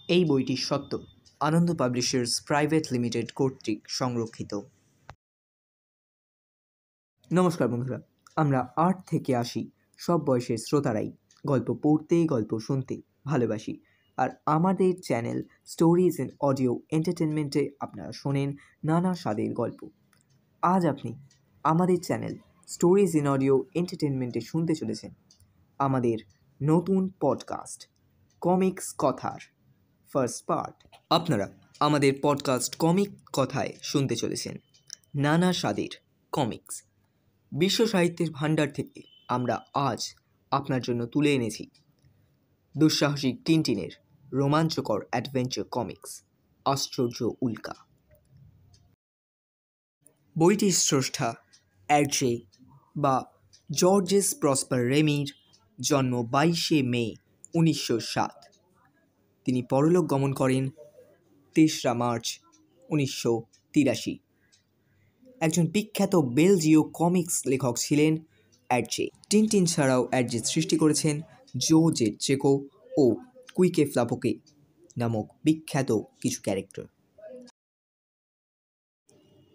এই বইটি সত্য আনন্দ পাবলিশার্স প্রাইভেট লিমিটেড কর্তৃক সংরক্ষিত। নমস্কার বন্ধুরা, আমরা ৮ থেকে ৮০ সব বয়সের শ্রোতারাই গল্প পড়তে, গল্প শুনতে ভালোবাসি। আর আমাদের চ্যানেল স্টোরিজ ইন অডিও এন্টারটেনমেন্টে আপনারা শোনেন নানা স্বাদের গল্প। আজ আপনি আমাদের চ্যানেল স্টোরিজ ইন অডিও এন্টারটেনমেন্টে শুনতে চলেছেন আমাদের নতুন পডকাস্ট কমিক্স কথার ফার্স্ট পার্ট। আপনারা আমাদের পডকাস্ট কমিক কথায় শুনতে চলেছেন নানা স্বাদের কমিক্স। বিশ্ব সাহিত্যের ভাণ্ডার থেকে আমরা আজ আপনার জন্য তুলে এনেছি দুঃসাহসিক টিনটিনের রোমাঞ্চকর অ্যাডভেঞ্চার কমিক্স আশ্চর্য উল্কা। বইটির স্রষ্টা অ্যারজে বা জর্জেস প্রসপার রেমির জন্ম 22শে মে 1907। তিনি পরলোক গমন করেন 3রা মার্চ 1983। একজন বিখ্যাত বেলজীয় কমিক্স লেখক ছিলেন অ্যারজে। টিনটিন ছাড়াও অ্যারজে সৃষ্টি করেছেন জো জেড চেকো ও কুইকে ফ্লাপোকে নামক বিখ্যাত কিছু ক্যারেক্টার।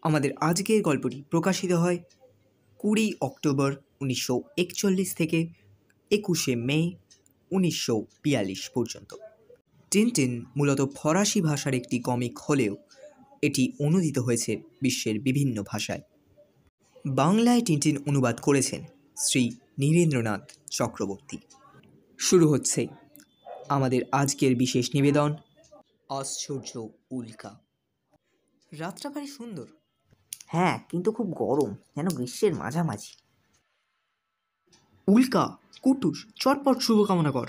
আমাদের আজকের গল্পটি প্রকাশিত হয় 20 অক্টোবর 1941 থেকে 21শে মে 1942 পর্যন্ত। টিনটিন মূলত ফরাসি ভাষার একটি কমিক হলেও এটি অনুদিত হয়েছে বিশ্বের বিভিন্ন ভাষায়। বাংলায় টিনটিন অনুবাদ করেছেন শ্রী নীরেন্দ্রনাথ চক্রবর্তী। শুরু হচ্ছে আমাদের আজকের বিশেষ নিবেদন আশ্চর্য উল্কা। রাতটা ভারী সুন্দর। হ্যাঁ, কিন্তু খুব গরম, যেন গ্রীষ্মের মাঝামাঝি। উল্কা, কুটুস, চটপট শুভকামনা কর।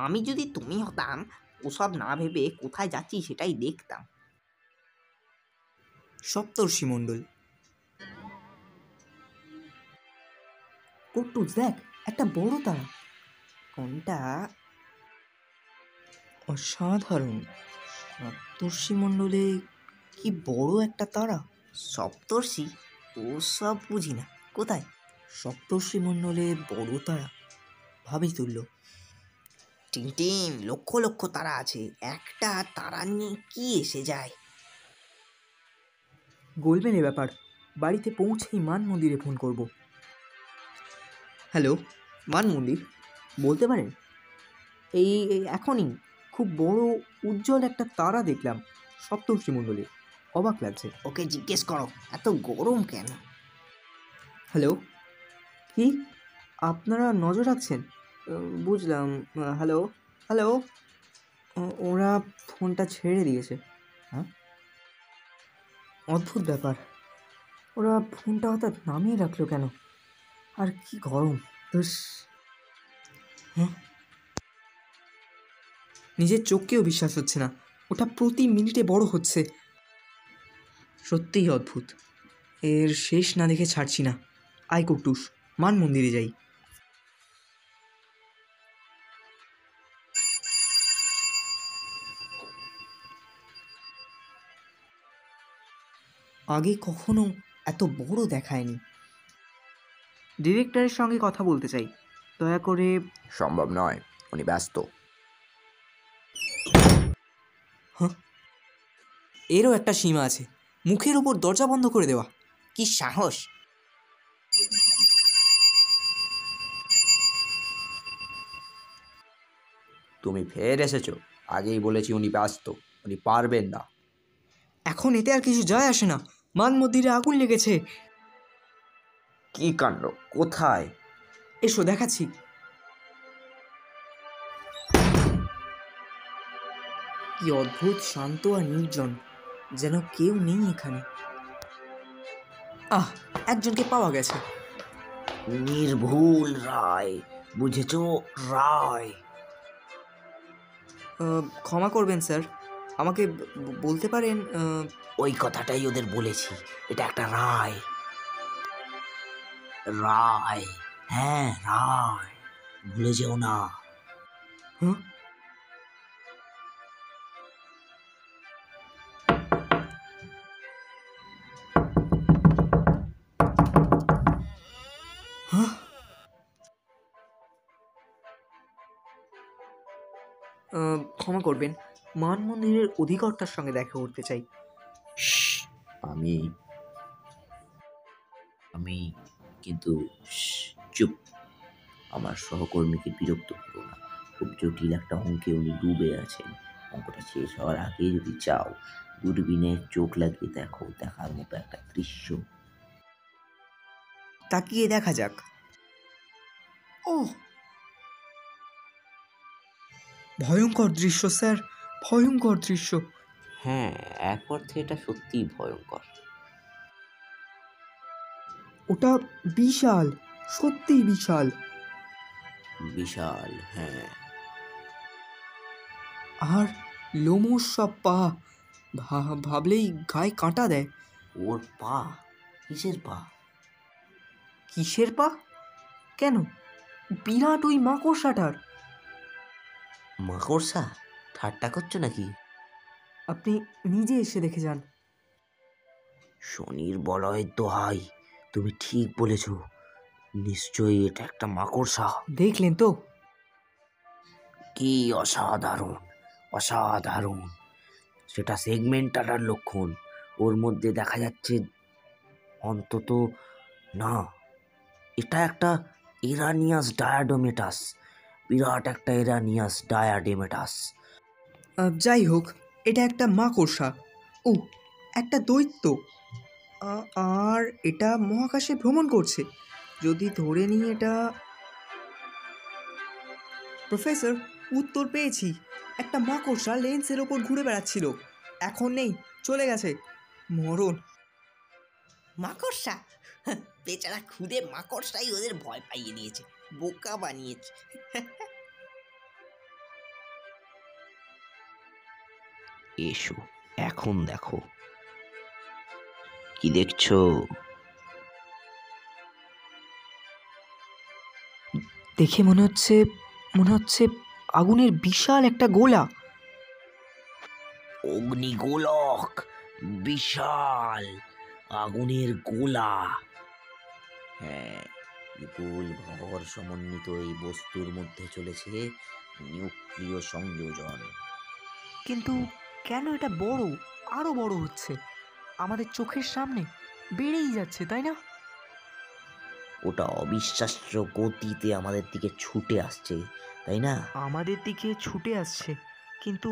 আমি যদি তুমি হতাম, ওসব না ভেবে কোথায় যাচ্ছি সেটাই দেখতাম। সপ্তর্ষি মণ্ডল। কুটুস দেখ, একটা বড় তারা। কোনটা? অসাধারণ। সপ্তর্ষি মণ্ডলে কি বড় একটা তারা। সপ্তর্ষি? ওসব বুঝি না, কোথায়? সপ্তর্ষি মণ্ডলে বড় তারা ভাবি তুলল। টিনটিন, লক্ষ লক্ষ তারা আছে, একটা তারা নিয়ে কি এসে যায়? গোলমেলে ব্যাপার। বাড়িতে পৌঁছেই মান মন্দিরে ফোন করব। হ্যালো, মান মন্দির বলতে পারেন? এই এখনই খুব বড় উজ্জ্বল একটা তারা দেখলাম সপ্তর্ষি মণ্ডলে। অবাক লাগছে। ওকে জিজ্ঞেস করো এত গরম কেন। হ্যালো, কি আপনারা নজর রাখছেন? বুঝলাম। Hello hello. ওরা ফোনটা ছেড়ে দিয়েছে। হ্যাঁ, অদ্ভুত ব্যাপার। ওরা ফোনটা হঠাৎ নামিয়ে রাখলো কেন? আর কি গরম। হ্যাঁ, নিজের চোখকেও বিশ্বাস হচ্ছে না। ওটা প্রতি মিনিটে বড় হচ্ছে। সত্যিই অদ্ভুত। এর শেষ না দেখে ছাড়ছি না। আয় কুট্টুস, মান মন্দিরে যাই। আগে কখনো এত বড় দেখায়নি। ডিরেক্টরের সঙ্গে কথা বলতে চাই, দয়া করে। সম্ভব নয়, উনি ব্যস্ত। হ্যাঁ, এরও একটা সীমা আছে। মুখের ওপর দরজা বন্ধ করে দেওয়া। কি সাহস! তুমি ফের এসেছো। আগেই বলেছি উনি ব্যস্ত, উনি পারবেন না। এখন এতে আর কিছু যায় আসে না। মান মন্দিরে আগুন লেগেছে। কি কাণ্ড! কোথায়? এসো দেখাচ্ছি। কি অদ্ভুত শান্ত আর নির্জন, যেন কেউ নেই এখানে। একজনকে পাওয়া গেছে। নির্ভুল রায়, বুঝেছো? রায়। ক্ষমা করবেন স্যার, আমাকে বলতে পারেন? ওই কথাটাই ওদের বলেছি, এটা একটা রায়। রায়, হ্যাঁ রায়, ভুলে যেও না। হ্যাঁ, ক্ষমা করবেন, মান মন্দিরের অধিকর্তার সঙ্গে দেখা করতে চাই। শ্শ্, আমি আমি কিন্তু চুপ। আমার সহকর্মীকে বিরক্ত করো না। খুব জটিল একটা অঙ্কে উনি ডুবে আছেন। অঙ্কটা শেষ হওয়ার আগেই যদি চাও, দূরবীনে চোখ লাগিয়ে দেখো, দেখার মতো একটা দৃশ্য। তাকিয়ে দেখা যাক। ওহ, ভয়ঙ্কর দৃশ্য স্যার, ভয়ঙ্কর দৃশ্য। হ্যাঁ, এক অর্থে এটা সত্যিই ভয়ঙ্কর। ওটা বিশাল, সত্যিই বিশাল। বিশাল, হ্যাঁ। আর লোমশ সব পা, ভাবলেই গায়ে কাঁটা দেয়। ওর পা? কিসের পা? কিসের পা? কেন? বিরাট ওই মাকড়সাটার। মাকড়সা? ঠাট্টা করছো নাকি? আপনি নিজে এসে দেখে যান। শনির বলয়ের দোহাই, তুমি ঠিক বলেছ। নিশ্চয়ই এটা একটা মাকড়সা। দেখলেন তো? কি অসাধারণ, অসাধারণ। সেটা সেগমেন্টাটার লক্ষণ। ওর মধ্যে দেখা যাচ্ছে অন্তত, না, এটা একটা ইরানিয়াস ডায়াডোমেটাস। বিরাট একটা ইরানিয়াস ডায়াডোমেটাস। যাই হোক, এটা একটা মাকড়সা। ও, একটা দৈত্য। আর এটা মহাকাশে ভ্রমণ করছে। যদি ধরে নিই এটা... প্রফেসর, উত্তর পেয়েছি। একটা মাকড়সা লেন্সের ওপর ঘুরে বেড়াচ্ছিল। এখন নেই, চলে গেছে। মরণ। মাকড়সা? বেচারা খুদে মাকড়সাই ওদের ভয় পাইয়ে দিয়েছে, বোকা বানিয়েছে। এসো, এখন দেখো। কি দেখছো? দেখে মনে হচ্ছে আগুনের বিশাল একটা গোলা। অগ্নিগোলক, বিশাল আগুনের গোলা। হ্যাঁ, বিপুল ভর সমন্বিত এই বস্তুর মধ্যে চলেছে নিউক্লিয় সংযোজন। কিন্তু কেন এটা বড়, আরো বড় হচ্ছে? আমাদের চোখের সামনে বেড়েই যাচ্ছে, তাই না? ওটা অবিশ্বাস্য গতিতে আমাদের দিকে ছুটে আসছে, তাই না? আমাদের দিকে ছুটে আসছে, কিন্তু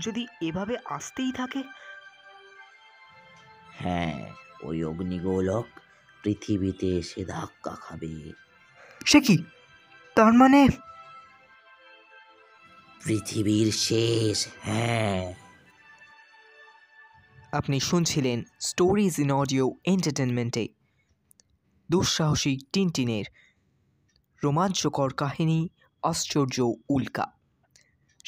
যদি এভাবে আসতেই থাকে? হ্যাঁ, ওই অগ্নিগোলক পৃথিবীতে এসে ধাক্কা খাবে। সে কি? তার মানে পৃথিবীর শেষ, হ্যাঁ। আপনি শুনছিলেন স্টোরিজ ইন অডিও এন্টারটেনমেন্টে দুঃসাহসী টিনটিনের রোমাঞ্চকর কাহিনী আশ্চর্য উল্কা।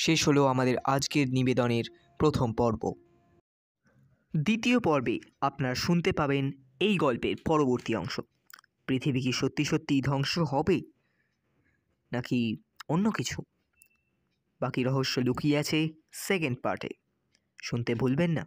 শেষ হলো আমাদের আজকের নিবেদনের প্রথম পর্ব। দ্বিতীয় পর্বে আপনারা শুনতে পাবেন এই গল্পের পরবর্তী অংশ। পৃথিবী কি সত্যি সত্যিই ধ্বংস হবে, নাকি অন্য কিছু? বাকি রহস্য লুকিয়ে আছে সেকেন্ড পার্টে। শুনতে ভুলবেন না।